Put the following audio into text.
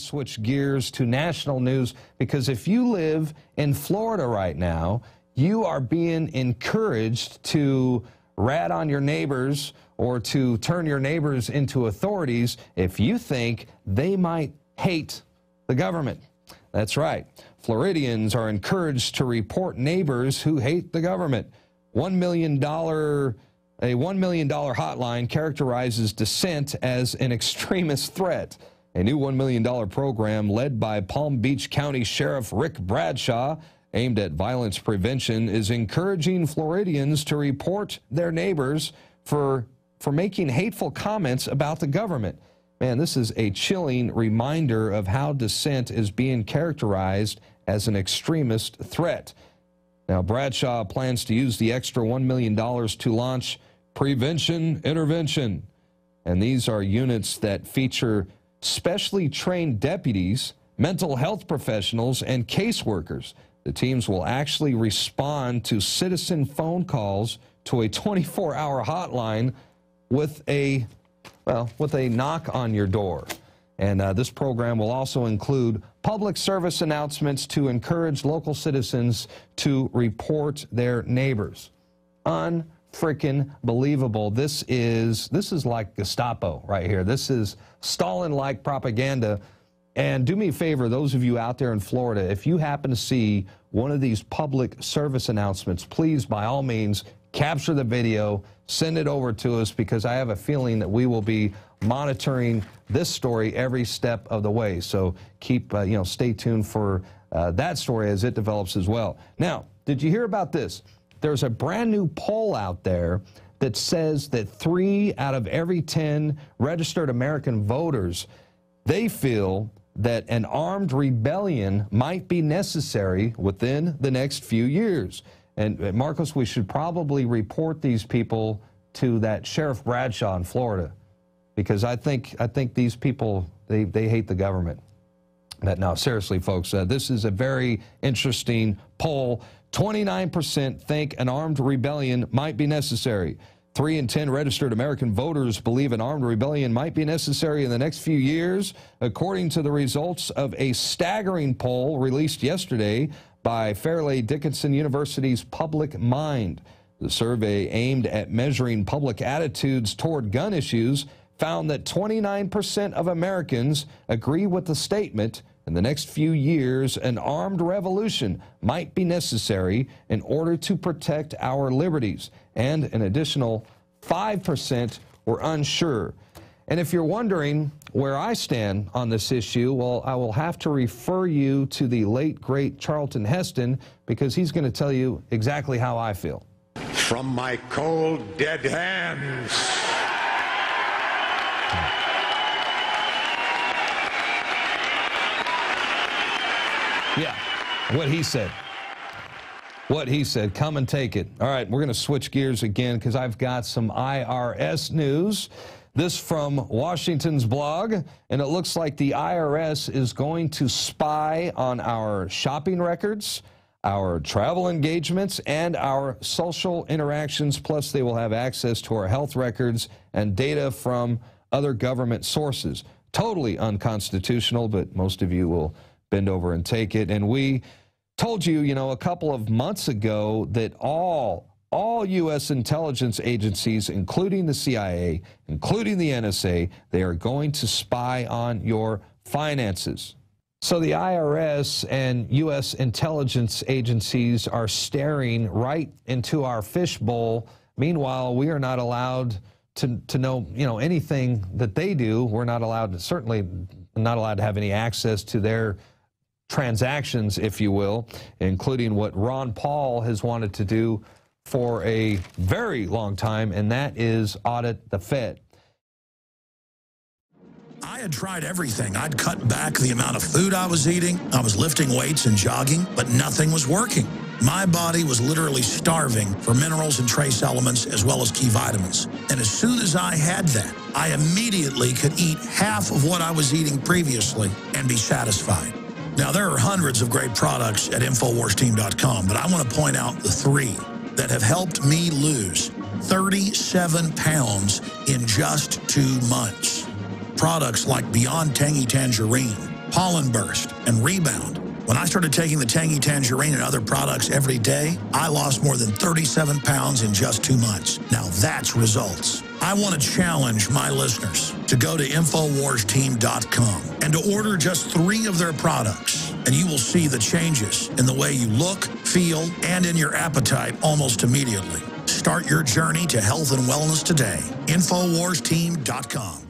switch gears to national news, because if you live in Florida right now, you are being encouraged to rat on your neighbors or to turn your neighbors into authorities if you think they might hate the government. That's right. Floridians are encouraged to report neighbors who hate the government. A $1 million hotline characterizes dissent as an extremist threat. A new $1 million program led by Palm Beach County Sheriff Rick Bradshaw, aimed at violence prevention, is encouraging Floridians to report their neighbors for making hateful comments about the government. Man, this is a chilling reminder of how dissent is being characterized as an extremist threat. Now, Bradshaw plans to use the extra $1 million to launch Prevention Intervention. And these are units that feature specially trained deputies, mental health professionals, and caseworkers. The teams will actually respond to citizen phone calls to a 24-hour hotline with a knock on your door. And this program will also include public service announcements to encourage local citizens to report their neighbors. Unfreaking believable. This is like Gestapo right here. This is Stalin-like propaganda. And do me a favor, those of you out there in Florida, if you happen to see one of these public service announcements, please, by all means, capture the video, send it over to us, because I have a feeling that we will be monitoring this story every step of the way. So keep, stay tuned for that story as it develops as well. Now, did you hear about this? There's a brand new poll out there that says that 3 out of every 10 registered American voters, they feel that an armed rebellion might be necessary within the next few years. And Marcos, we should probably report these people to that Sheriff Bradshaw in Florida, because I think these people, they hate the government. But no, seriously, folks, this is a very interesting poll. 29% think an armed rebellion might be necessary. 3 in 10 registered American voters believe an armed rebellion might be necessary in the next few years, according to the results of a staggering poll released yesterday by Fairleigh Dickinson University's Public Mind. The survey, aimed at measuring public attitudes toward gun issues, found that 29% of Americans agree with the statement: in the next few years, an armed revolution might be necessary in order to protect our liberties, and an additional 5% were unsure. And if you're wondering where I stand on this issue, well, I will have to refer you to the late, great Charlton Heston, because he's going to tell you exactly how I feel. From my cold, dead hands. Yeah, what he said. What he said. Come and take it. All right, we're going to switch gears again, because I've got some IRS news. This from Washington's blog, and it looks like the IRS is going to spy on our shopping records, our travel engagements, and our social interactions. Plus, they will have access to our health records and data from other government sources. Totally unconstitutional, but most of you will bend over and take it. And we told you, a couple of months ago that all U.S. intelligence agencies, including the CIA, including the NSA, they are going to spy on your finances. So the IRS and U.S. intelligence agencies are staring right into our fishbowl. Meanwhile, we are not allowed to know, anything that they do. We're not allowed to, certainly not allowed to have any access to their transactions, if you will, including what Ron Paul has wanted to do for a very long time, and that is audit the Fed. I had tried everything. I'd cut back the amount of food I was eating. I was lifting weights and jogging, but nothing was working. My body was literally starving for minerals and trace elements, as well as key vitamins. And as soon as I had that, I immediately could eat half of what I was eating previously and be satisfied. Now, there are hundreds of great products at InfoWarsTeam.com, but I want to point out the 3 that have helped me lose 37 pounds in just 2 months. Products like Beyond Tangy Tangerine, pollen burst, and rebound. When I started taking the Tangy Tangerine and other products every day, I lost more than 37 pounds in just 2 months. Now that's results. I want to challenge my listeners to go to InfoWarsTeam.com and to order just 3 of their products, and you will see the changes in the way you look, feel, and in your appetite almost immediately. Start your journey to health and wellness today. InfoWarsTeam.com.